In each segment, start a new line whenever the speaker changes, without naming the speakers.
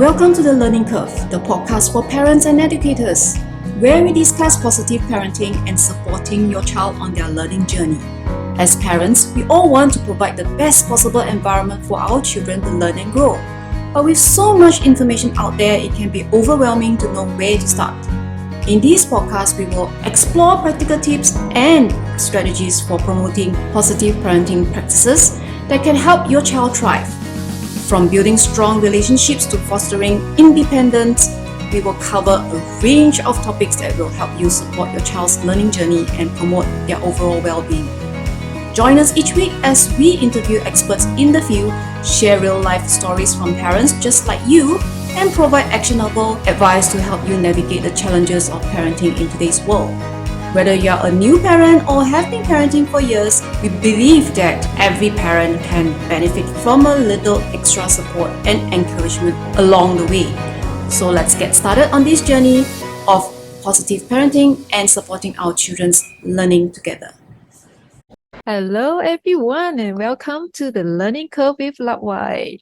Welcome to The Learning Curve, the podcast for parents and educators, where we discuss positive parenting and supporting your child on their learning journey. As parents, we all want to provide the best possible environment for our children to learn and grow. But with so much information out there, it can be overwhelming to know where to start. In this podcast, we will explore practical tips and strategies for promoting positive parenting practices that can help your child thrive. From building strong relationships to fostering independence, we will cover a range of topics that will help you support your child's learning journey and promote their overall well-being. Join us each week as we interview experts in the field, share real-life stories from parents just like you, and provide actionable advice to help you navigate the challenges of parenting in today's world. Whether you're a new parent or have been parenting for years, we believe that every parent can benefit from a little extra support and encouragement along the way. So let's get started on this journey of positive parenting and supporting our children's learning together.
Hello everyone and welcome to the Learning Curve with Lup Wai.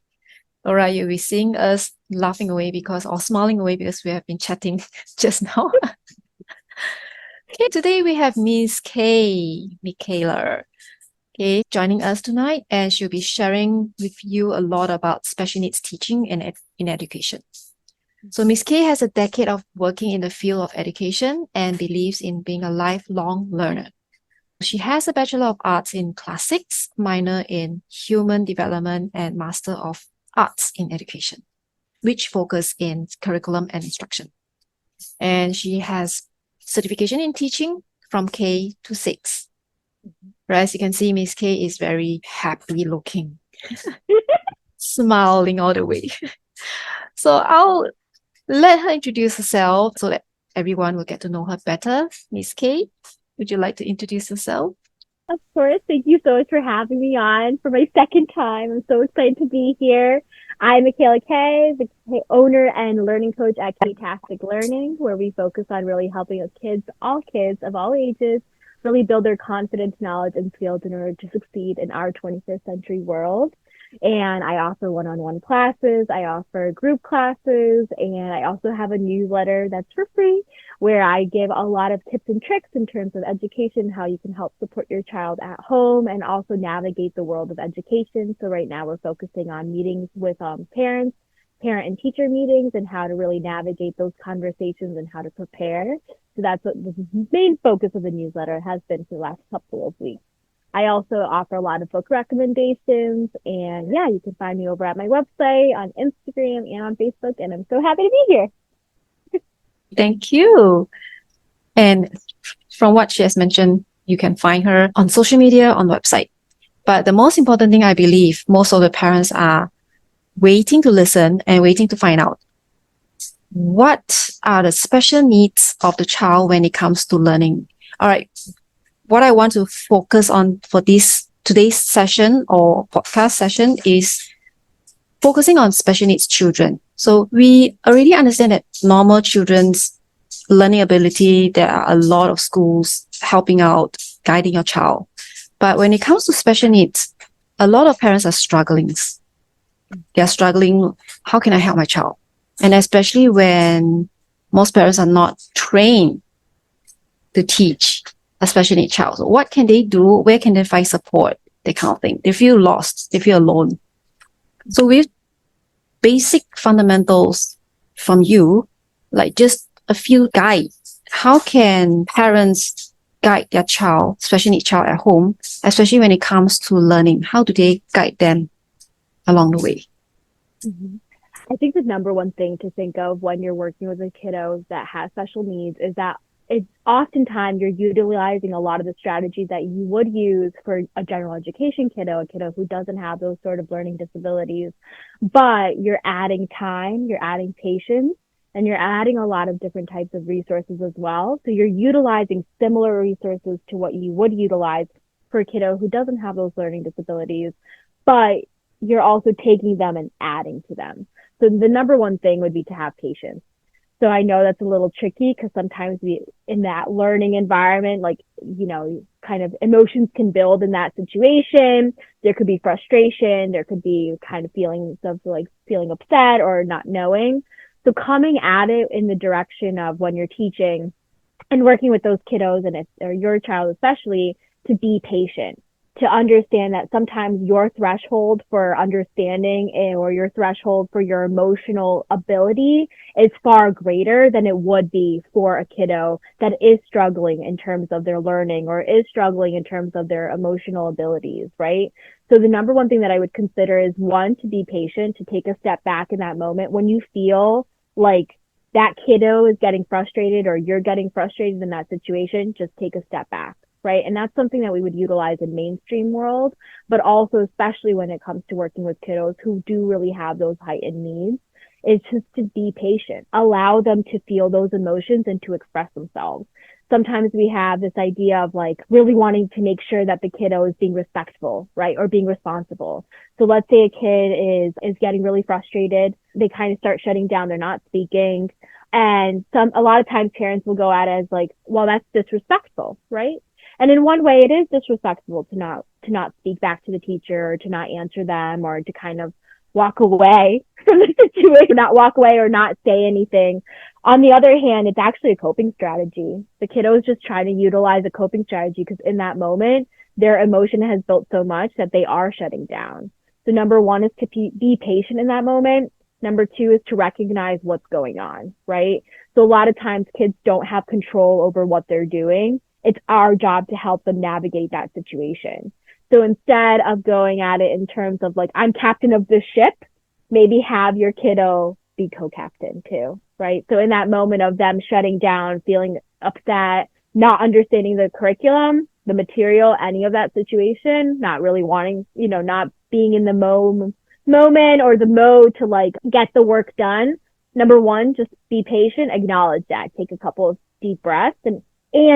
Alright, you'll be seeing us laughing away or smiling away because we have been chatting just now. Okay, today we have Miss Michaela, joining us tonight, and she'll be sharing with you a lot about special needs teaching and in education. So Miss K has a decade of working in the field of education and believes in being a lifelong learner. She has a Bachelor of Arts in Classics, minor in Human Development, and Master of Arts in Education, which focus in curriculum and instruction. And she has certification in teaching from K to 6. Right, as you can see, Miss K is very happy looking, smiling all the way. So I'll let her introduce herself so that everyone will get to know her better. Miss K, would you like to introduce yourself?
Of course. Thank you so much for having me on for my second time. I'm so excited to be here. I'm Michaela K, the owner and learning coach at K-tastic Learning, where we focus on really helping kids of all ages, really build their confidence, knowledge, and skills in order to succeed in our 21st century world. And I offer one-on-one classes, I offer group classes, and I also have a newsletter that's for free where I give a lot of tips and tricks in terms of education, how you can help support your child at home and also navigate the world of education. So right now we're focusing on meetings with parent and teacher meetings and how to really navigate those conversations and how to prepare. So that's what the main focus of the newsletter has been for the last couple of weeks. I also offer a lot of book recommendations, and yeah, you can find me over at my website, on Instagram, and on Facebook, and I'm so happy to be here.
Thank you. And from what she has mentioned, you can find her on social media, on the website. But the most important thing, I believe, most of the parents are waiting to listen and waiting to find out what are the special needs of the child when it comes to learning. All right. What I want to focus on for today's session or podcast session is focusing on special needs children. So we already understand that normal children's learning ability, there are a lot of schools helping out, guiding your child. But when it comes to special needs, a lot of parents are struggling. They're struggling, how can I help my child? And especially when most parents are not trained to teach a special needs child. So what can they do? Where can they find support? That kind of thing. They feel lost. They feel alone. So with basic fundamentals from you, like just a few guides, how can parents guide their child, special needs child at home, especially when it comes to learning? How do they guide them along the way?
Mm-hmm. I think the number one thing to think of when you're working with a kiddo that has special needs is that it's oftentimes you're utilizing a lot of the strategies that you would use for a general education kiddo, a kiddo who doesn't have those sort of learning disabilities, but you're adding time, you're adding patience, and you're adding a lot of different types of resources as well. So you're utilizing similar resources to what you would utilize for a kiddo who doesn't have those learning disabilities, but you're also taking them and adding to them. So the number one thing would be to have patience. So I know that's a little tricky because sometimes in that learning environment, like, kind of emotions can build in that situation. There could be frustration. There could be kind of feelings of like feeling upset or not knowing. So coming at it in the direction of when you're teaching and working with those kiddos or your child especially, to be patient, to understand that sometimes your threshold for understanding or your threshold for your emotional ability is far greater than it would be for a kiddo that is struggling in terms of their learning or is struggling in terms of their emotional abilities, right? So the number one thing that I would consider is, one, to be patient, to take a step back in that moment when you feel like that kiddo is getting frustrated or you're getting frustrated in that situation. Just take a step back, right? And that's something that we would utilize in mainstream world, but also especially when it comes to working with kiddos who do really have those heightened needs, is just to be patient, allow them to feel those emotions and to express themselves. Sometimes we have this idea of like really wanting to make sure that the kiddo is being respectful, right? Or being responsible. So let's say a kid is getting really frustrated. They kind of start shutting down. They're not speaking. And a lot of times parents will go at it as like, well, that's disrespectful, right? And in one way, it is disrespectful to not speak back to the teacher or to not answer them or to kind of walk away from the situation, not walk away or not say anything. On the other hand, it's actually a coping strategy. The kiddo is just trying to utilize a coping strategy because in that moment, their emotion has built so much that they are shutting down. So number one is to be patient in that moment. Number two is to recognize what's going on, right? So a lot of times kids don't have control over what they're doing. It's our job to help them navigate that situation. So instead of going at it in terms of like, I'm captain of this ship, maybe have your kiddo be co-captain too, right? So in that moment of them shutting down, feeling upset, not understanding the curriculum, the material, any of that situation, not really wanting, not being in the moment or the mode to like get the work done. Number one, just be patient, acknowledge that, take a couple of deep breaths and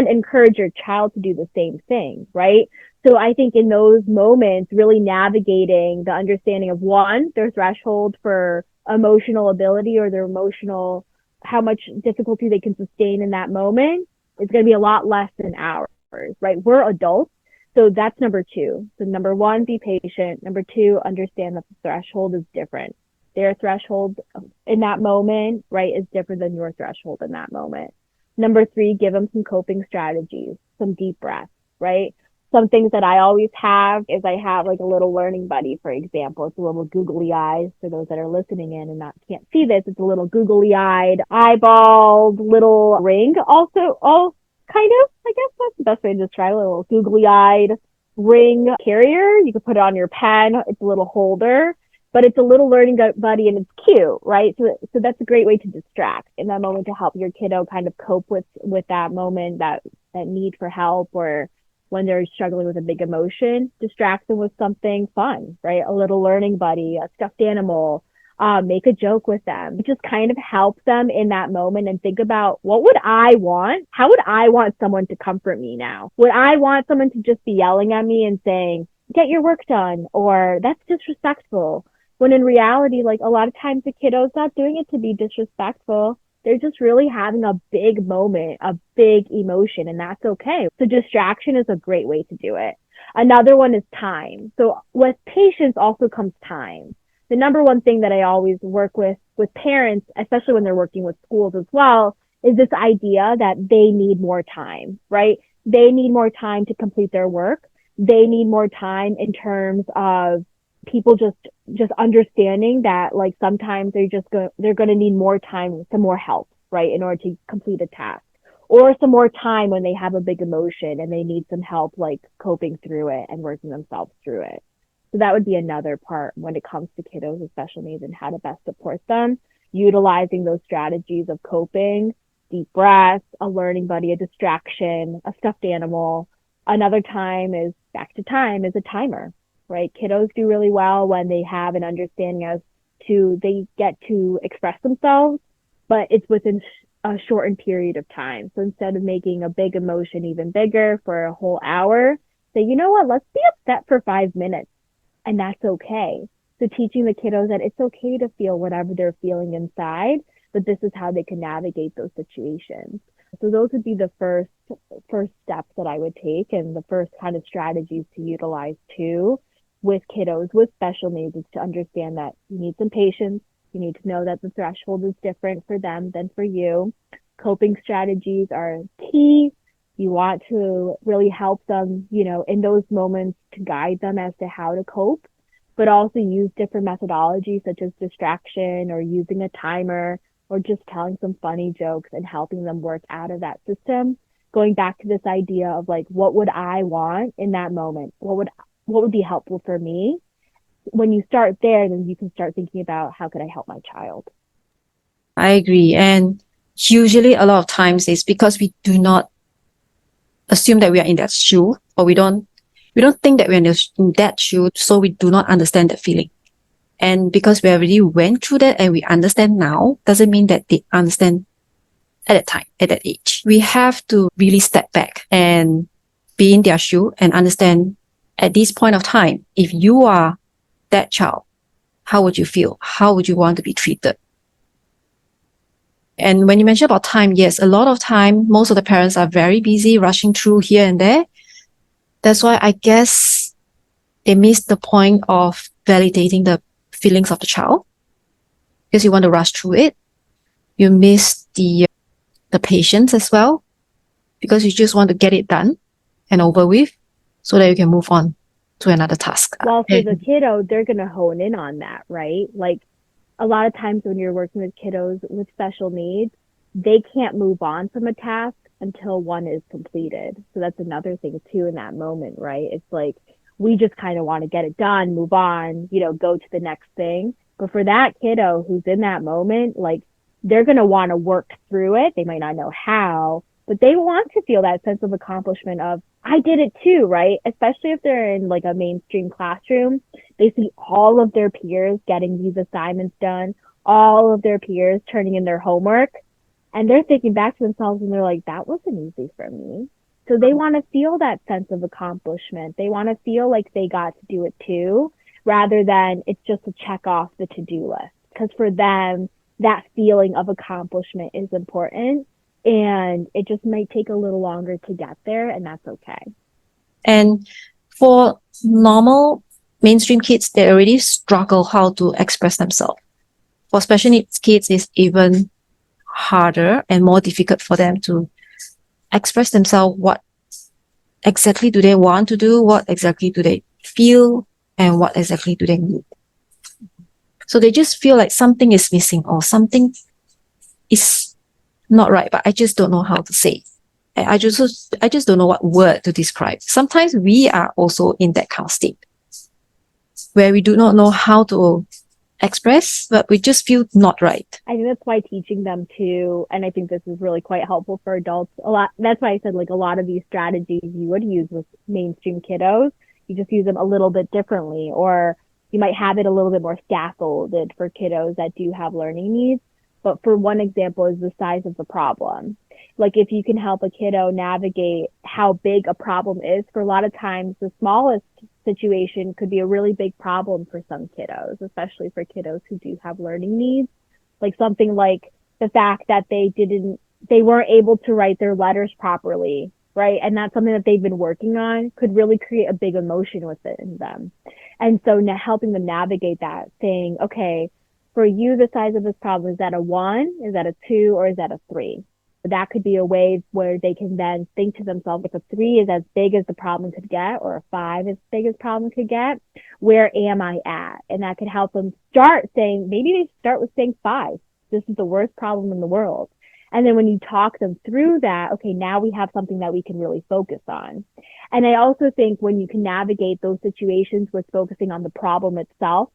encourage your child to do the same thing, right? So I think in those moments, really navigating the understanding of, one, their threshold for emotional ability or their emotional, how much difficulty they can sustain in that moment is going to be a lot less than ours, right? We're adults. So that's number two. So number one, be patient. Number two, understand that the threshold is different. Their threshold in that moment, right, is different than your threshold in that moment. Number three, give them some coping strategies, some deep breaths, right? Some things that I always have is I have like a little learning buddy, for example. It's a little googly eyes for those that are listening in and can't see this. It's a little googly eyed, eyeballed little ring. Also, kind of, I guess that's the best way to describe it. A little googly eyed ring carrier. You can put it on your pen. It's a little holder, but it's a little learning buddy and it's cute, right? So that's a great way to distract in that moment to help your kiddo kind of cope with that moment, that need for help, or when they're struggling with a big emotion, distract them with something fun, right? A little learning buddy, a stuffed animal, make a joke with them. Just kind of help them in that moment and think about, what would I want? How would I want someone to comfort me now? Would I want someone to just be yelling at me and saying, get your work done, or that's disrespectful? When in reality, like a lot of times the kiddo's not doing it to be disrespectful. They're just really having a big moment, a big emotion, and that's okay. So distraction is a great way to do it. Another one is time. So with patience also comes time. The number one thing that I always work with parents, especially when they're working with schools as well, is this idea that they need more time, right? They need more time to complete their work. They need more time in terms of people just understanding that like sometimes they're going to need more time, some more help, right, in order to complete a task, or some more time when they have a big emotion and they need some help like coping through it and working themselves through it. So that would be another part when it comes to kiddos with special needs and how to best support them, utilizing those strategies of coping, deep breaths, a learning buddy, a distraction, a stuffed animal. Another time is back to time is a timer, right? Kiddos do really well when they have an understanding as to they get to express themselves, but it's within a shortened period of time. So instead of making a big emotion even bigger for a whole hour, say, you know what, let's be upset for 5 minutes, and that's okay. So teaching the kiddos that it's okay to feel whatever they're feeling inside, but this is how they can navigate those situations. So those would be the first steps that I would take, and the first kind of strategies to utilize too with kiddos with special needs is to understand that you need some patience. You need to know that the threshold is different for them than for you. Coping strategies are key. You want to really help them, in those moments to guide them as to how to cope, but also use different methodologies such as distraction or using a timer or just telling some funny jokes and helping them work out of that system. Going back to this idea of like, what would I want in that moment? What would be helpful for me? When you start there, then you can start thinking about how could I help my child?
I agree. And usually a lot of times it's because we do not assume that we are in that shoe, or we don't think that we're in that shoe, so we do not understand that feeling. And because we already went through that and we understand now, doesn't mean that they understand at that time, at that age. We have to really step back and be in their shoe and understand at this point of time, if you are that child, how would you feel? How would you want to be treated? And when you mention about time, yes, a lot of time, most of the parents are very busy rushing through here and there. That's why I guess they miss the point of validating the feelings of the child, because you want to rush through it. You miss the patience as well, because you just want to get it done and over with so that you can move on to another task.
Well, for the kiddo, they're going to hone in on that, right? Like a lot of times when you're working with kiddos with special needs, they can't move on from a task until one is completed. So that's another thing too in that moment, right? It's like we just kind of want to get it done, move on, go to the next thing. But for that kiddo who's in that moment, like they're going to want to work through it. They might not know how, but they want to feel that sense of accomplishment of, I did it too, right? Especially if they're in like a mainstream classroom, they see all of their peers getting these assignments done, all of their peers turning in their homework, and they're thinking back to themselves and they're like, that wasn't easy for me. So they want to feel that sense of accomplishment. They want to feel like they got to do it too, rather than it's just a check off the to-do list. Because for them, that feeling of accomplishment is important, and it just might take a little longer to get there, and that's okay.
And for normal mainstream kids, they already struggle how to express themselves. For special needs kids, it's even harder and more difficult for them to express themselves. What exactly do they want to do? What exactly do they feel? And what exactly do they need? So they just feel like something is missing or something is not right, but I just don't know how to say. I just don't know what word to describe. Sometimes we are also in that kind of state where we do not know how to express, but we just feel not right.
I think that's why teaching them too, and I think this is really quite helpful for adults a lot. That's why I said like a lot of these strategies you would use with mainstream kiddos, you just use them a little bit differently, or you might have it a little bit more scaffolded for kiddos that do have learning needs. But for one example is the size of the problem. Like if you can help a kiddo navigate how big a problem is, for a lot of times the smallest situation could be a really big problem for some kiddos, especially for kiddos who do have learning needs. Like something like the fact that they weren't able to write their letters properly, right? And that's something that they've been working on, could really create a big emotion within them. And so now helping them navigate that, saying, okay, for you, the size of this problem, is that a 1, is that a 2, or is that a 3? That could be a way where they can then think to themselves, if a 3 is as big as the problem could get, or a 5 is as big as the problem could get, where am I at? And that could help them start saying, maybe they start with saying 5. This is the worst problem in the world. And then when you talk them through that, okay, now we have something that we can really focus on. And I also think when you can navigate those situations with focusing on the problem itself,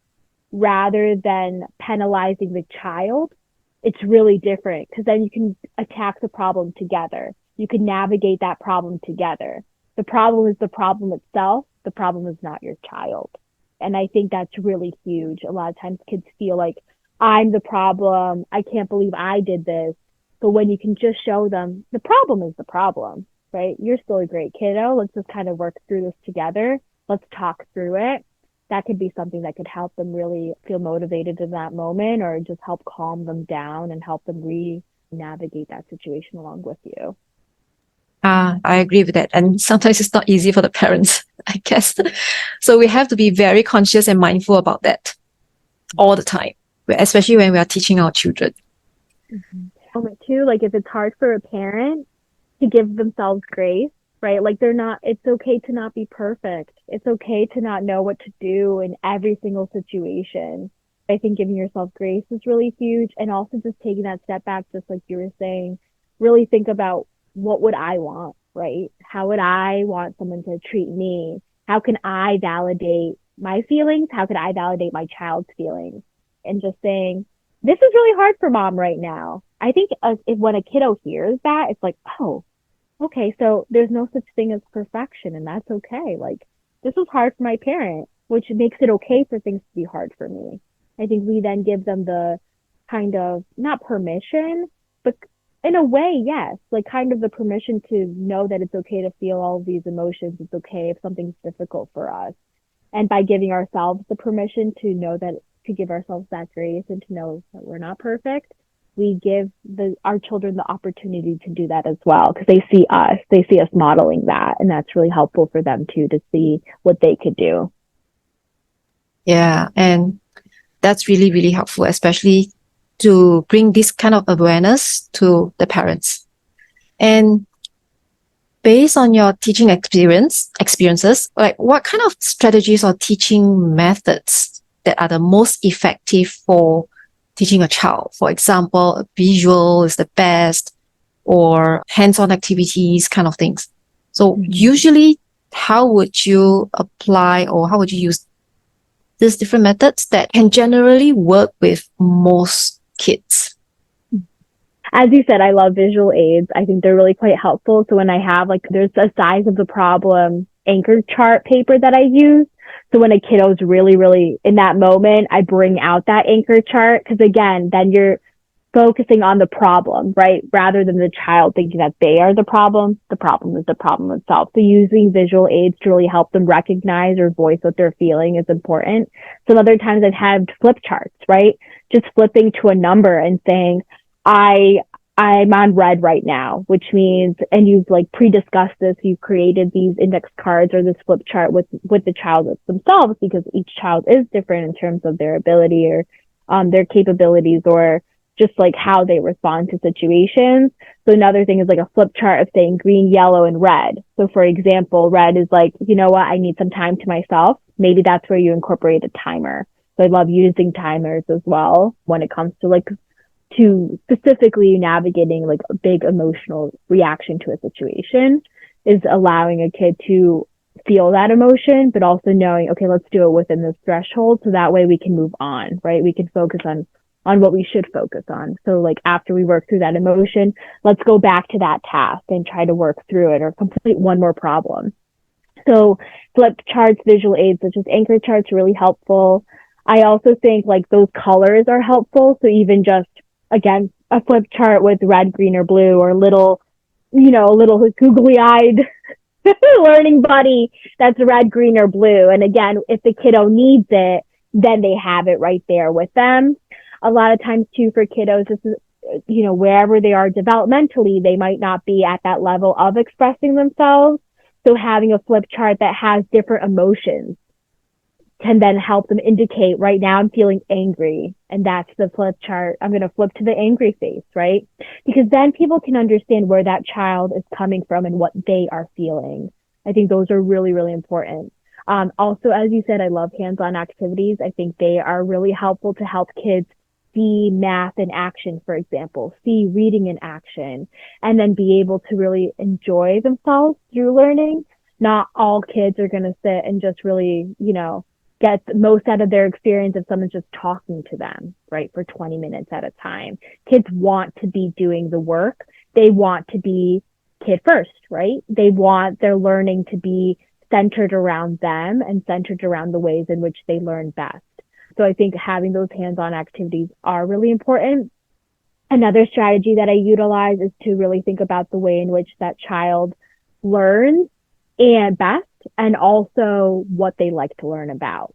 rather than penalizing the child, it's really different, because then you can attack the problem together. You can navigate that problem together. The problem is the problem itself. The problem is not your child. And I think that's really huge. A lot of times kids feel like, I'm the problem. I can't believe I did this. But when you can just show them the problem is the problem, right? You're still a great kiddo. Let's just kind of work through this together. Let's talk through it. that could be something that could help them really feel motivated in that moment, or just help calm them down and help them navigate that situation along with you.
I agree with that. And sometimes it's not easy for the parents, I guess. So we have to be very conscious and mindful about that all the time, especially when we are teaching our children.
Moment too, like if it's hard for a parent to give themselves grace, right? Like it's okay to not be perfect. It's okay to not know what to do in every single situation. I think giving yourself grace is really huge. And also just taking that step back, just like you were saying, really think about, what would I want, right? How would I want someone to treat me? How can I validate my feelings? How could I validate my child's feelings? And just saying, this is really hard for mom right now. I think if when a kiddo hears that, it's like, oh, okay, so there's no such thing as perfection, and that's okay. Like, this was hard for my parent, which makes it okay for things to be hard for me. I think we then give them the kind of, not permission, but in a way, yes, like kind of the permission to know that it's okay to feel all of these emotions. It's okay if something's difficult for us. And by giving ourselves the permission to know that, to give ourselves that grace and to know that we're not perfect, we give our children the opportunity to do that as well, because they see us modeling that, and that's really helpful for them too, to see what they could do.
Yeah, and that's really, really helpful, especially to bring this kind of awareness to the parents. And based on your teaching experiences, like what kind of strategies or teaching methods that are the most effective for teaching a child? For example, visual is the best, or hands-on activities kind of things. So usually, how would you apply, or how would you use these different methods that can generally work with most kids?
As you said, I love visual aids. I think they're really quite helpful. So when I have, like, there's a size of the problem anchor chart paper that I use. So when a kiddo's really, really in that moment, I bring out that anchor chart, because again, then you're focusing on the problem, right? Rather than the child thinking that they are the problem is the problem itself. So using visual aids to really help them recognize or voice what they're feeling is important. Some other times I've had flip charts, right? Just flipping to a number and saying, I'm on red right now, which means, and you've like pre-discussed this, you've created these index cards or this flip chart with the child themselves, because each child is different in terms of their ability or their capabilities, or just like how they respond to situations. So another thing is like a flip chart of saying green, yellow, and red. So for example, red is like, you know what, I need some time to myself. Maybe that's where you incorporate a timer. So I love using timers as well when it comes to like, to specifically navigating like a big emotional reaction to a situation, is allowing a kid to feel that emotion, but also knowing, okay, let's do it within this threshold. So that way we can move on, right? We can focus on what we should focus on. So like after we work through that emotion, let's go back to that task and try to work through it or complete one more problem. So flip charts, visual aids such as anchor charts are really helpful. I also think like those colors are helpful. So even just, again, a flip chart with red, green, or blue, or little, a little googly eyed learning buddy that's red, green, or blue. And again, if the kiddo needs it, then they have it right there with them. A lot of times too, for kiddos, this is, wherever they are developmentally, they might not be at that level of expressing themselves. So having a flip chart that has different emotions can then help them indicate, right now I'm feeling angry, and that's the flip chart. I'm going to flip to the angry face, right? Because then people can understand where that child is coming from and what they are feeling. I think those are really, really important. Also, as you said, I love hands-on activities. I think they are really helpful to help kids see math in action, for example, see reading in action, and then be able to really enjoy themselves through learning. Not all kids are going to sit and just really, get the most out of their experience if someone's just talking to them, right, for 20 minutes at a time. Kids want to be doing the work. They want to be kid first, right? They want their learning to be centered around them and centered around the ways in which they learn best. So I think having those hands-on activities are really important. Another strategy that I utilize is to really think about the way in which that child learns and best, and also what they like to learn about.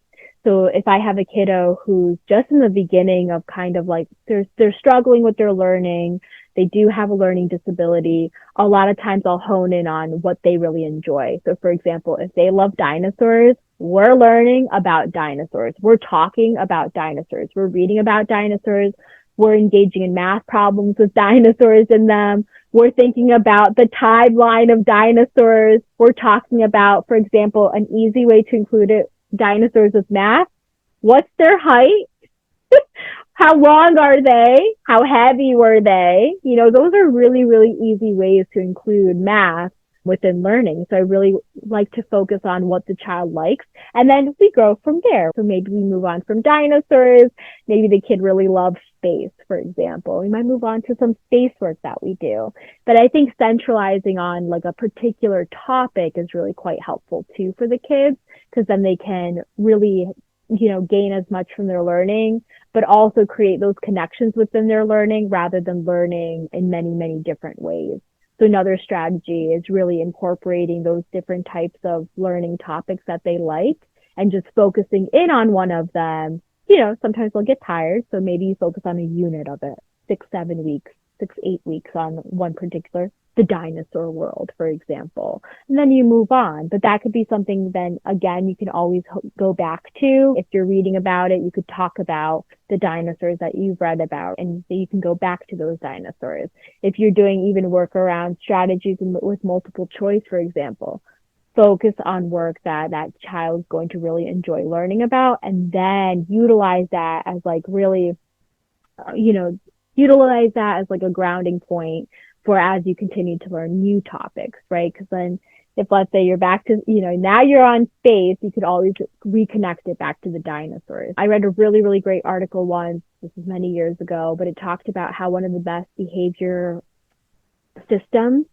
So if I have a kiddo who's just in the beginning of kind of like they're struggling with their learning, they do have a learning disability, a lot of times I'll hone in on what they really enjoy. So for example, if they love dinosaurs, we're learning about dinosaurs. We're talking about dinosaurs. We're reading about dinosaurs. We're engaging in math problems with dinosaurs in them. We're thinking about the timeline of dinosaurs. We're talking about, for example, an easy way to include it, dinosaurs with math. What's their height? How long are they? How heavy were they? You know, those are really, really easy ways to include math within learning. So I really like to focus on what the child likes. And then we grow from there. So maybe we move on from dinosaurs. Maybe the kid really loves space, for example. We might move on to some space work that we do. But I think centralizing on like a particular topic is really quite helpful too for the kids, because then they can really, you know, gain as much from their learning, but also create those connections within their learning rather than learning in many, many different ways. So another strategy is really incorporating those different types of learning topics that they like and just focusing in on one of them. You know, sometimes they'll get tired. So maybe you focus on a unit of it, 6-7 weeks, 6-8 weeks on one particular, the dinosaur world, for example. And then you move on. But that could be something then, again, you can always go back to. If you're reading about it, you could talk about the dinosaurs that you've read about, and you can go back to those dinosaurs. If you're doing even work around strategies with multiple choice, for example, focus on work that that child's going to really enjoy learning about, and then utilize that as like really, utilize that as like a grounding point for as you continue to learn new topics, right? Because then if let's say you're back to, now you're on space, you could always reconnect it back to the dinosaurs. I read a really, really great article once, this was many years ago, but it talked about how one of the best behavior systems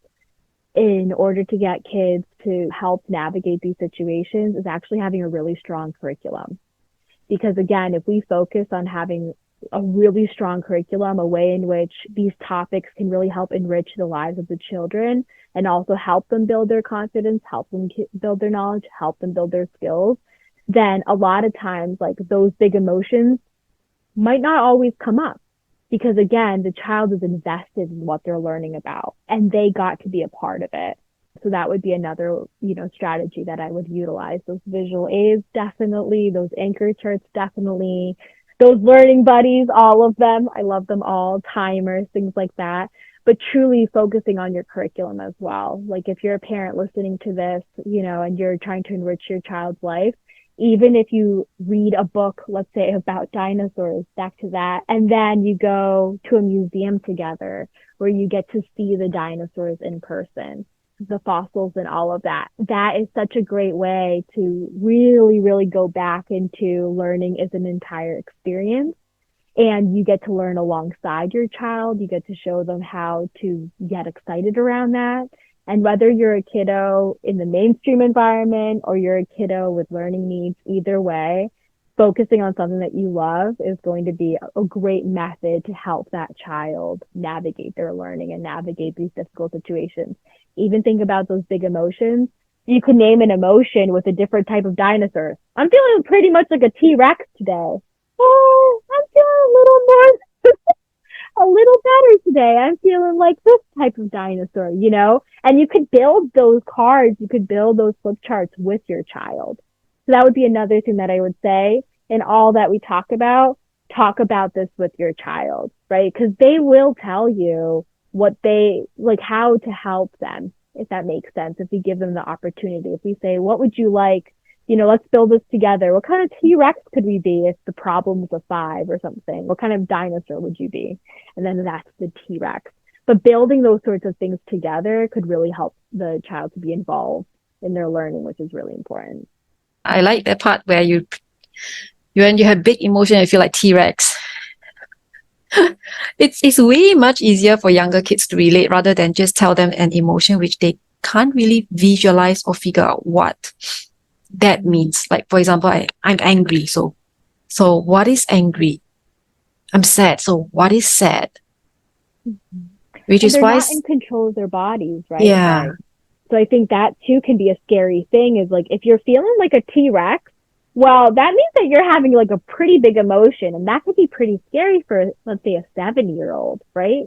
in order to get kids to help navigate these situations is actually having a really strong curriculum. Because again, if we focus on having a really strong curriculum, a way in which these topics can really help enrich the lives of the children and also help them build their confidence, help them build their knowledge, help them build their skills, then a lot of times like those big emotions might not always come up, because again, the child is invested in what they're learning about and they got to be a part of it. So that would be another, strategy that I would utilize. Those visual aids, definitely. Those anchor charts, definitely. Those learning buddies, all of them. I love them all. Timers, things like that. But truly focusing on your curriculum as well. Like if you're a parent listening to this, and you're trying to enrich your child's life, even if you read a book, let's say about dinosaurs, back to that, and then you go to a museum together where you get to see the dinosaurs in person, the fossils and all of that. That is such a great way to really, really go back into learning as an entire experience. And you get to learn alongside your child. You get to show them how to get excited around that. And whether you're a kiddo in the mainstream environment or you're a kiddo with learning needs, either way, focusing on something that you love is going to be a great method to help that child navigate their learning and navigate these difficult situations. Even think about those big emotions. You could name an emotion with a different type of dinosaur. I'm feeling pretty much like a T-Rex today. Oh, I'm feeling a little more, a little better today. I'm feeling like this type of dinosaur, And you could build those cards. You could build those flip charts with your child. So that would be another thing that I would say in all that we talk about this with your child, right? Because they will tell you what they like, how to help them, if that makes sense. If we give them the opportunity, if we say, what would you like? Let's build this together. What kind of T-Rex could we be if the problem was a 5 or something? What kind of dinosaur would you be? And then that's the T-Rex. But building those sorts of things together could really help the child to be involved in their learning, which is really important.
I like that part where when you have big emotion, you feel like T-Rex. It's way much easier for younger kids to relate rather than just tell them an emotion which they can't really visualize or figure out what that means. Like, for example, I'm angry. So what is angry? I'm sad. So what is sad?
Mm-hmm.
Which
and
is
they're
why,
not in control of their bodies, right?
yeah.
So I think that too can be a scary thing, is like if you're feeling like a T-Rex, Well, that means that you're having like a pretty big emotion, and that could be pretty scary for, let's say, a 7-year-old, right?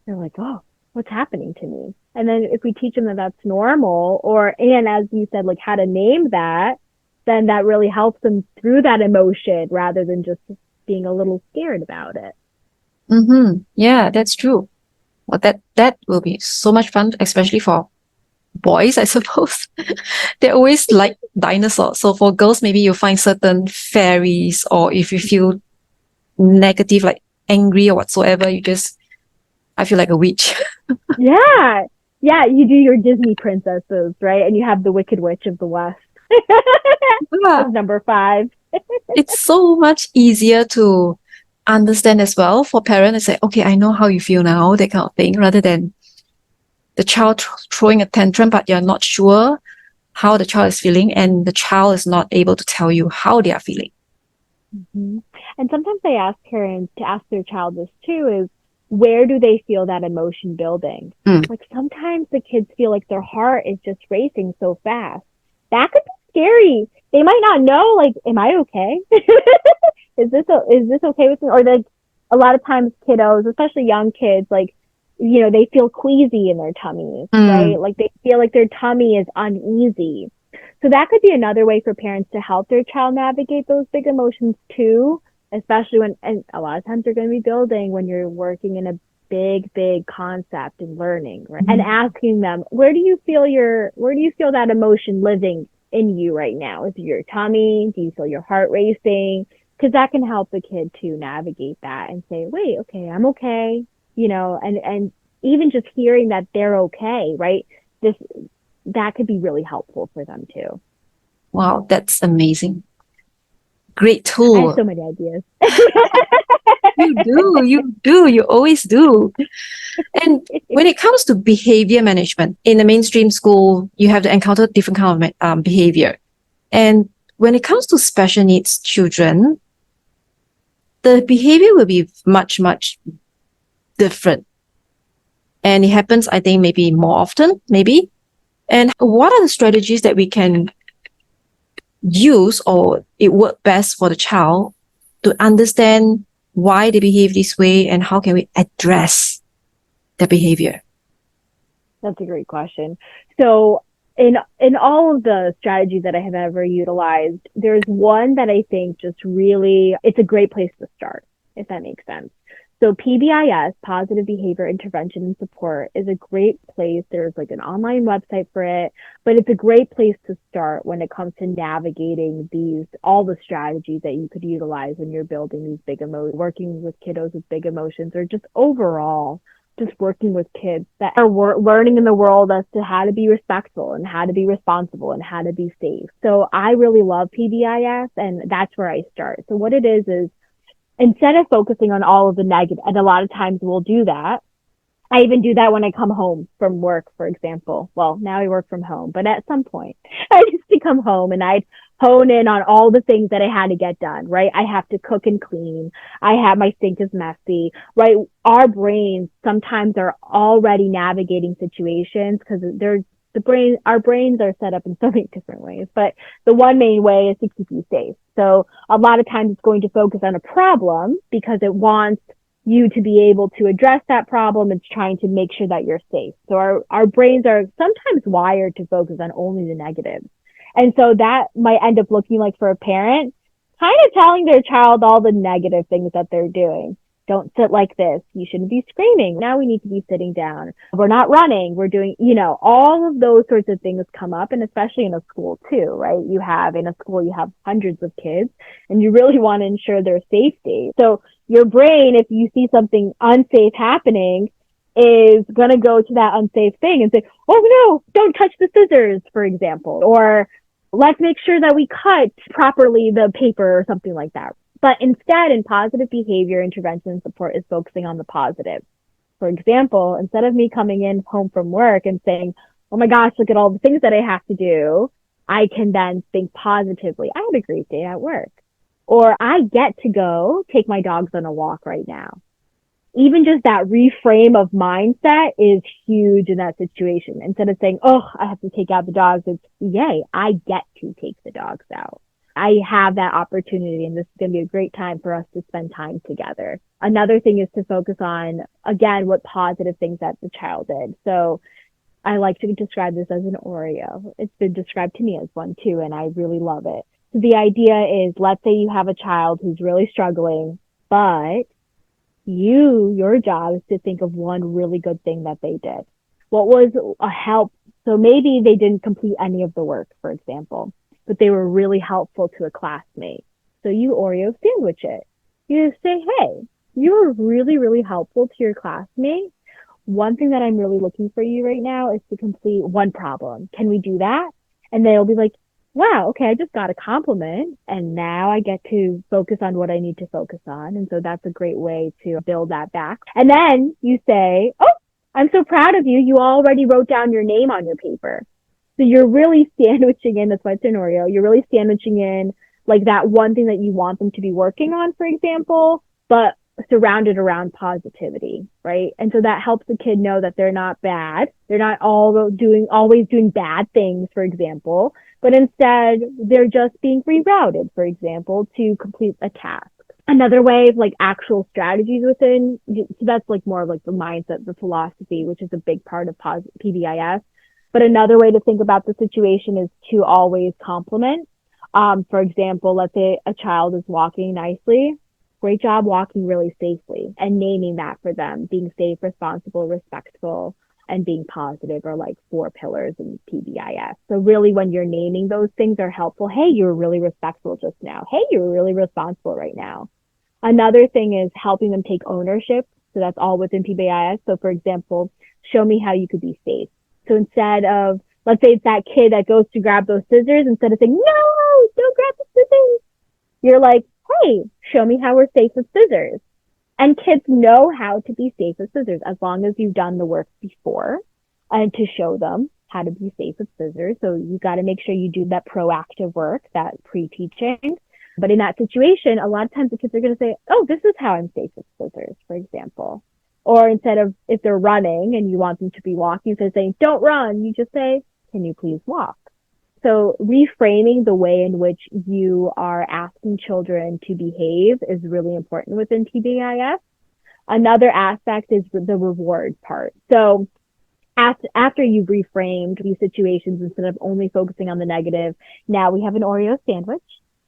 They're like, oh, what's happening to me? And then if we teach them that that's normal, and as you said, like how to name that, then that really helps them through that emotion rather than just being a little scared about it.
Mm-hmm. Yeah, that's true. Well, that will be so much fun, especially for boys, I suppose. They always like dinosaurs. So for girls, maybe you find certain fairies, or if you feel negative, like angry or whatsoever, I feel like a witch.
Yeah. Yeah, you do your Disney princesses, right? And you have the Wicked Witch of the West
Yeah,
as number 5.
it's so much easier to understand as well for parents. It's like, okay, I know how you feel now, that kind of thing, rather than the child throwing a tantrum, but you're not sure how the child is feeling, and the child is not able to tell you how they are feeling.
Mm-hmm. And sometimes I ask parents to ask their child this too, is where do they feel that emotion building?
Mm.
Like sometimes the kids feel like their heart is just racing so fast. That could be scary. They might not know, like, am I okay? Is this okay with me? Or like a lot of times kiddos, especially young kids, like, they feel queasy in their tummies, right? Like they feel like their tummy is uneasy. So that could be another way for parents to help their child navigate those big emotions too, especially and a lot of times they're going to be building when you're working in a big concept and learning, right? And asking them, where do you feel that emotion living in you right now? Is it your tummy? Do you feel your heart racing? Because that can help the kid to navigate that and say, wait, okay, I'm okay, and even just hearing that they're okay, right? This that could be really helpful for them too.
Wow, that's amazing. Great
I have
tool.
so many ideas.
You always do. And when it comes to behavior management in the mainstream school, you have to encounter different kind of behavior. And when it comes to special needs children, the behavior will be much different. And it happens, I think, maybe more often, maybe. And what are the strategies that we can use or it work best for the child to understand why they behave this way and how can we address their behavior?
That's a great question. So in all of the strategies that I have ever utilized, there's one that I think just really, it's a great place to start, if that makes sense. So PBIS, Positive Behavior Intervention and Support, is a great place. There's like an online website for it, but it's a great place to start when it comes to navigating all the strategies that you could utilize when you're building these big emotions, working with kiddos with big emotions, or just overall just working with kids that are learning in the world as to how to be respectful and how to be responsible and how to be safe. So I really love PBIS, and that's where I start. So what it is instead of focusing on all of the negative, and a lot of times we'll do that. I even do that when I come home from work, for example. Well, now I work from home, but at some point I used to come home and I'd hone in on all the things that I had to get done, right? I have to cook and clean. My sink is messy, right? Our brains sometimes are already navigating situations because our brains are set up in so many different ways, but the one main way is to keep you safe. So a lot of times it's going to focus on a problem because it wants you to be able to address that problem. It's trying to make sure that you're safe. So our brains are sometimes wired to focus on only the negatives. And so that might end up looking like, for a parent, kind of telling their child all the negative things that they're doing. Don't sit like this. You shouldn't be screaming. Now we need to be sitting down. We're not running. We're doing, all of those sorts of things come up. And especially in a school too, right? In a school, you have hundreds of kids and you really want to ensure their safety. So your brain, if you see something unsafe happening, is going to go to that unsafe thing and say, oh no, don't touch the scissors, for example, or let's make sure that we cut properly the paper or something like that. But instead, in positive behavior intervention and support is focusing on the positive. For example, instead of me coming in home from work and saying, oh my gosh, look at all the things that I have to do, I can then think positively. I had a great day at work. Or I get to go take my dogs on a walk right now. Even just that reframe of mindset is huge in that situation. Instead of saying, oh, I have to take out the dogs, it's, yay, I get to take the dogs out. I have that opportunity and this is going to be a great time for us to spend time together. Another thing is to focus on, again, what positive things that the child did. So I like to describe this as an Oreo. It's been described to me as one too, and I really love it. So the idea is, let's say you have a child who's really struggling, but your job is to think of one really good thing that they did. What was a help? So maybe they didn't complete any of the work, for example, but they were really helpful to a classmate. So you Oreo sandwich it. You just say, hey, you were really, really helpful to your classmate. One thing that I'm really looking for you right now is to complete one problem. Can we do that? And they'll be like, wow, okay, I just got a compliment and now I get to focus on what I need to focus on. And so that's a great way to build that back. And then you say, oh, I'm so proud of you. You already wrote down your name on your paper. So you're really sandwiching in, that's why it's an Oreo, you're really sandwiching in like that one thing that you want them to be working on, for example, but surrounded around positivity, right? And so that helps the kid know that they're not bad. They're not always doing bad things, for example, but instead they're just being rerouted, for example, to complete a task. Another way of like actual strategies within, so that's like more of like the mindset, the philosophy, which is a big part of PBIS. But another way to think about the situation is to always compliment. For example, let's say a child is walking nicely. Great job walking really safely, and naming that for them, being safe, responsible, respectful, and being positive are like 4 pillars in PBIS. So really when you're naming those things are helpful. Hey, you were really respectful just now. Hey, you were really responsible right now. Another thing is helping them take ownership. So that's all within PBIS. So for example, show me how you could be safe. So instead of, let's say it's that kid that goes to grab those scissors, instead of saying, no, don't grab the scissors, you're like, hey, show me how we're safe with scissors. And kids know how to be safe with scissors as long as you've done the work before and to show them how to be safe with scissors. So you got to make sure you do that proactive work, that pre-teaching. But in that situation, a lot of times the kids are going to say, oh, this is how I'm safe with scissors, for example. Or instead of, if they're running and you want them to be walking, instead of saying, don't run, you just say, can you please walk? So reframing the way in which you are asking children to behave is really important within PBIS. Another aspect is the reward part. So after you've reframed these situations, instead of only focusing on the negative, now we have an Oreo sandwich,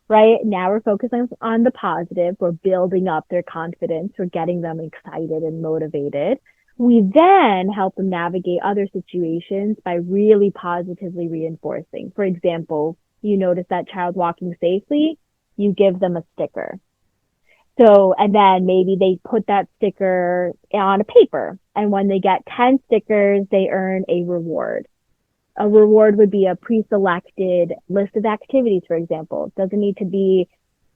right? Now we're focusing on the positive. We're building up their confidence. We're getting them excited and motivated. We then help them navigate other situations by really positively reinforcing. For example, you notice that child walking safely, you give them a sticker. So, and then maybe they put that sticker on a paper. And when they get 10 stickers, they earn a reward. A reward would be a pre-selected list of activities, for example. It doesn't need to be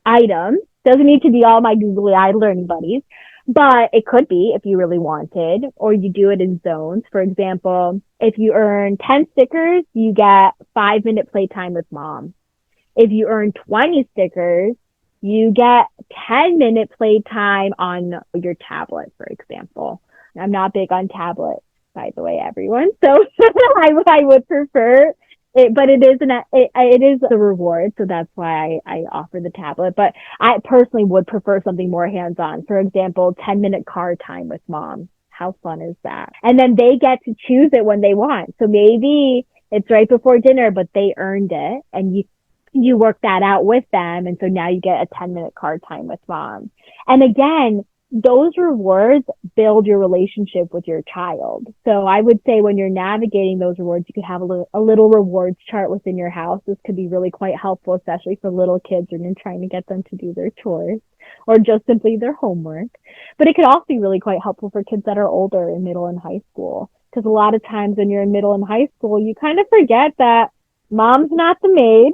items, doesn't need to be all my googly eyed learning buddies. But it could be if you really wanted, or you do it in zones. For example, if you earn 10 stickers, you get 5-minute playtime with mom. If you earn 20 stickers, you get 10-minute playtime on your tablet, for example. I'm not big on tablets, by the way, everyone. So I would prefer it, but it is a reward. So that's why I offer the tablet. But I personally would prefer something more hands-on. For example, 10-minute car time with mom. How fun is that? And then they get to choose it when they want. So maybe it's right before dinner, but they earned it and you work that out with them. And so now you get a 10-minute car time with mom. And again, those rewards build your relationship with your child. So I would say when you're navigating those rewards, you could have a little rewards chart within your house. This could be really quite helpful, especially for little kids when you're trying to get them to do their chores or just simply their homework. But it could also be really quite helpful for kids that are older in middle and high school. Because a lot of times when you're in middle and high school, you kind of forget that mom's not the maid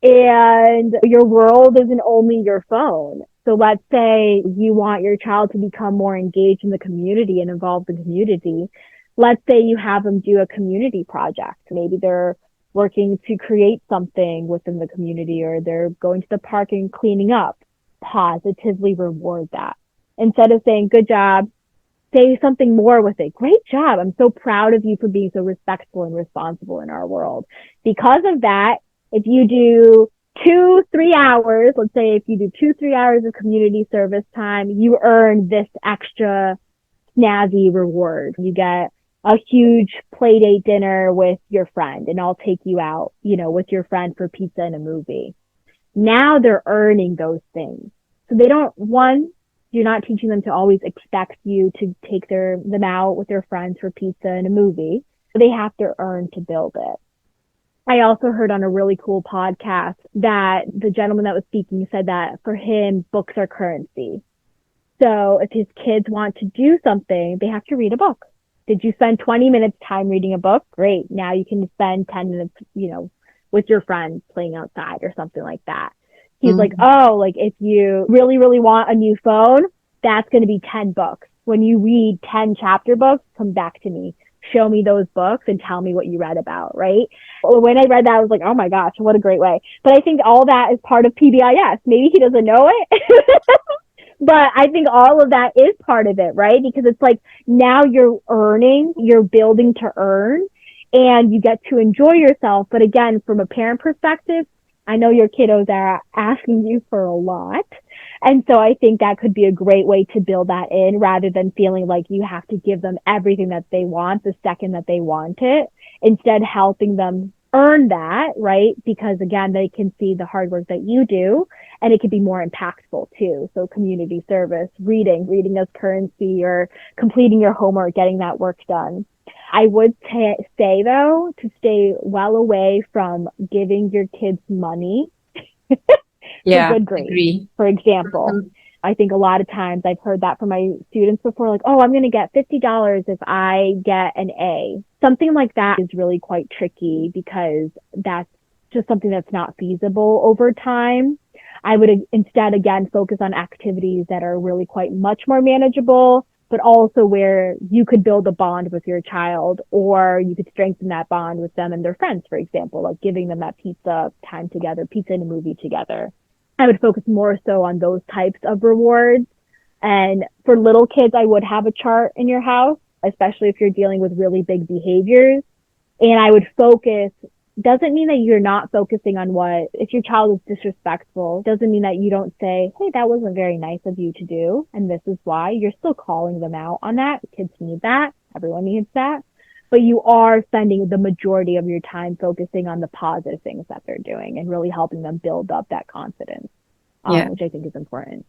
and your world isn't only your phone. So let's say you want your child to become more engaged in the community and involved in the community. Let's say you have them do a community project. Maybe they're working to create something within the community, or they're going to the park and cleaning up. Positively reward that. Instead of saying, good job, say something more with it. Great job. I'm so proud of you for being so respectful and responsible in our world. Because of that, if you do 2-3 hours, let's say if you do 2-3 hours of community service time, you earn this extra snazzy reward. You get a huge play date dinner with your friend, and I'll take you out, with your friend for pizza and a movie. Now they're earning those things. So they don't, you're not teaching them to always expect you to take them out with their friends for pizza and a movie. So they have to earn to build it. I also heard on a really cool podcast that the gentleman that was speaking said that for him, books are currency. So if his kids want to do something, they have to read a book. Did you spend 20 minutes time reading a book? Great. Now you can spend 10 minutes, with your friends playing outside or something like that. He's like, if you really, really want a new phone, that's going to be 10 books. When you read 10 chapter books, come back to me. Show me those books and tell me what you read about, right? When I read that, I was like, oh my gosh, what a great way. But I think all that is part of PBIS. Maybe he doesn't know it. But I think all of that is part of it, right? Because it's like now you're earning, you're building to earn, and you get to enjoy yourself. But again, from a parent perspective, I know your kiddos are asking you for a lot. And so I think that could be a great way to build that in rather than feeling like you have to give them everything that they want the second that they want it. Instead, helping them earn that, right? Because again, they can see the hard work that you do, and it could be more impactful too. So community service, reading as currency, or completing your homework, getting that work done. I would say though, to stay well away from giving your kids money for good grades.
Agree.
For example, I think a lot of times I've heard that from my students before, like, oh, I'm going to get $50 if I get an A. Something like that is really quite tricky because that's just something that's not feasible over time. I would instead, again, focus on activities that are really quite much more manageable, but also where you could build a bond with your child, or you could strengthen that bond with them and their friends, for example, like giving them that pizza time together, pizza and a movie together. I would focus more so on those types of rewards. And for little kids, I would have a chart in your house, especially if you're dealing with really big behaviors. And I would focus, doesn't mean that you're not focusing on if your child is disrespectful, doesn't mean that you don't say, hey, that wasn't very nice of you to do, and this is why. You're still calling them out on that. Kids need that. Everyone needs that. But you are spending the majority of your time focusing on the positive things that they're doing and really helping them build up that confidence, which I think is important.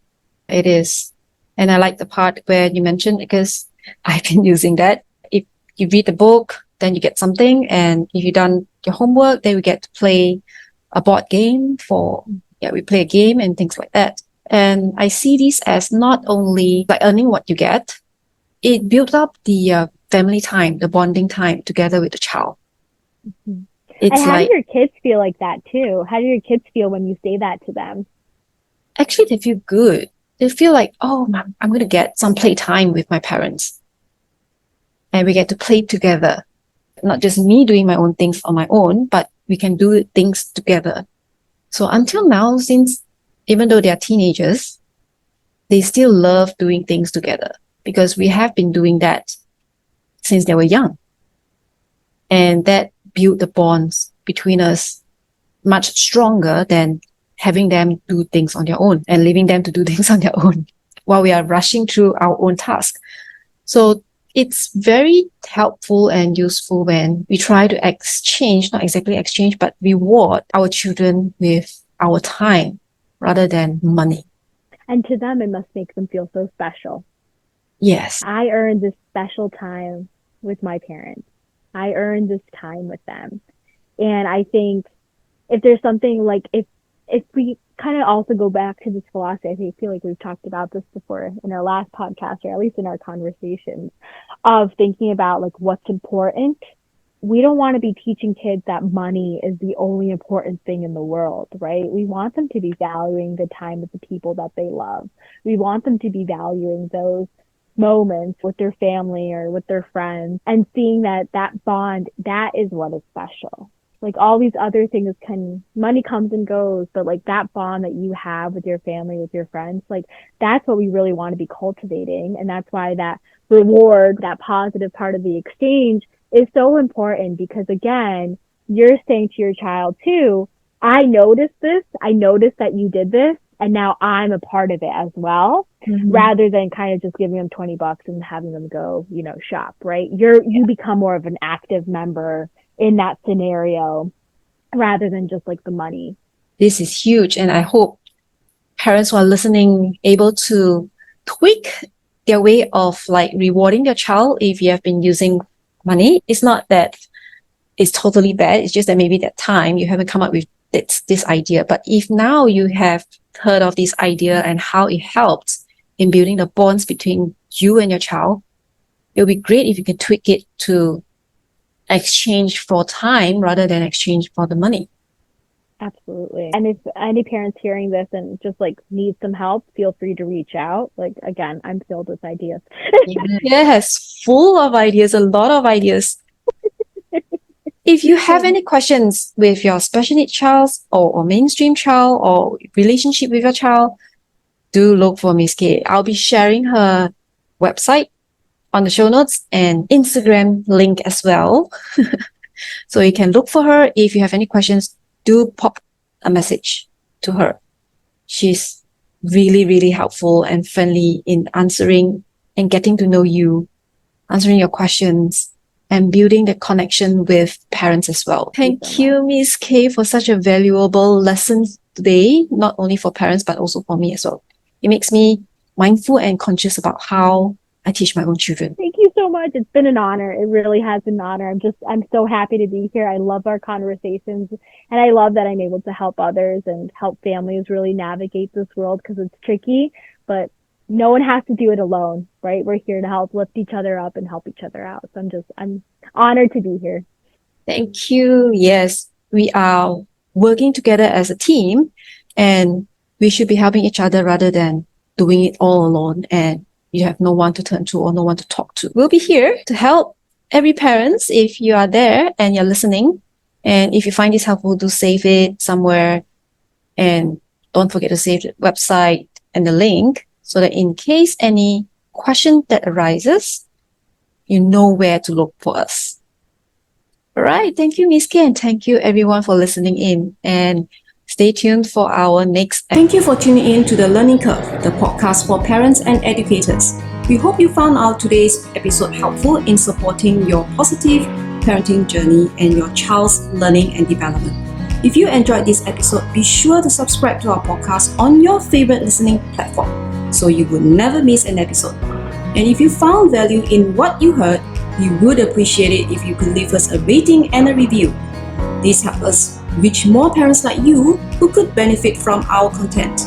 It is. And I like the part where you mentioned, because I've been using that. If you read the book, then you get something. And if you've done your homework, then we get to play a board game we play a game and things like that. And I see this as not only like earning what you get, it builds up the family time, the bonding time together with the child.
Mm-hmm. And how do your kids feel like that too? How do your kids feel when you say that to them?
Actually, they feel good. They feel like, oh, I'm going to get some playtime with my parents. And we get to play together. Not just me doing my own things on my own, but we can do things together. So until now, since even though they are teenagers, they still love doing things together because we have been doing that since they were young. And that built the bonds between us much stronger than having them do things on their own and leaving them to do things on their own while we are rushing through our own task. So it's very helpful and useful when we try to not exactly exchange, but reward our children with our time rather than money.
And to them, it must make them feel so special.
Yes.
I earned this special time with my parents. I earned this time with them. And I think if there's something like, if we kind of also go back to this philosophy, I feel like we've talked about this before in our last podcast, or at least in our conversations, of thinking about like what's important. We don't want to be teaching kids that money is the only important thing in the world, right? We want them to be valuing the time with the people that they love. We want them to be valuing those moments with their family or with their friends, and seeing that bond, that is what is special. Like all these other things money comes and goes, but like that bond that you have with your family, with your friends, like that's what we really want to be cultivating. And that's why that reward, that positive part of the exchange is so important, because again, you're saying to your child too, I noticed this. I noticed that you did this, and now I'm a part of it as well, rather than kind of just giving them $20 and having them go, shop, right? You become more of an active member in that scenario rather than just like the money.
This is huge. And I hope parents who are listening able to tweak their way of like rewarding their child if you have been using money. It's not that it's totally bad. It's just that maybe that time you haven't come up with this idea. But if now you have heard of this idea and how it helps in building the bonds between you and your child, it would be great if you can tweak it to exchange for time rather than exchange for the money.
Absolutely. And if any parents hearing this and just like need some help, feel free to reach out. Like, again, I'm filled with ideas.
Yes, full of ideas, a lot of ideas. If you have any questions with your special needs child or mainstream child or relationship with your child, do look for Miss K. I'll be sharing her website on the show notes and Instagram link as well. So you can look for her. If you have any questions, do pop a message to her. She's really, really helpful and friendly in answering and getting to know you, answering your questions, and building the connection with parents as well. Thank you, Miss K, for such a valuable lesson today, not only for parents, but also for me as well. It makes me mindful and conscious about how I teach my own children.
Thank you so much. It's been an honor. It really has been an honor. I'm so happy to be here. I love our conversations, and I love that I'm able to help others and help families really navigate this world because it's tricky, but no one has to do it alone, right? We're here to help lift each other up and help each other out. So I'm honored to be here.
Thank you. Yes, we are working together as a team, and we should be helping each other rather than doing it all alone and you have no one to turn to or no one to talk to. We'll be here to help every parents if you are there and you're listening. And if you find this helpful, do save it somewhere. And don't forget to save the website and the link so that in case any question that arises, you know where to look for us. All right. Thank you, Miss K, and thank you everyone for listening in. And stay tuned for our next episode.
Thank you for tuning in to The Learning Curve, the podcast for parents and educators. We hope you found our today's episode helpful in supporting your positive parenting journey and your child's learning and development. If you enjoyed this episode, be sure to subscribe to our podcast on your favorite listening platform so you will never miss an episode. And if you found value in what you heard, we would appreciate it if you could leave us a rating and a review. This helps us reach more parents like you who could benefit from our content.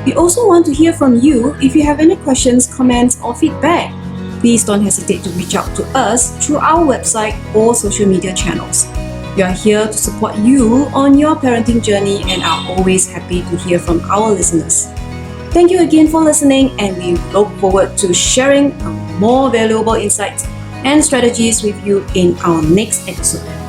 We also want to hear from you if you have any questions, comments, or feedback. Please don't hesitate to reach out to us through our website or social media channels. We are here to support you on your parenting journey and are always happy to hear from our listeners. Thank you again for listening, and we look forward to sharing more valuable insights and strategies with you in our next episode.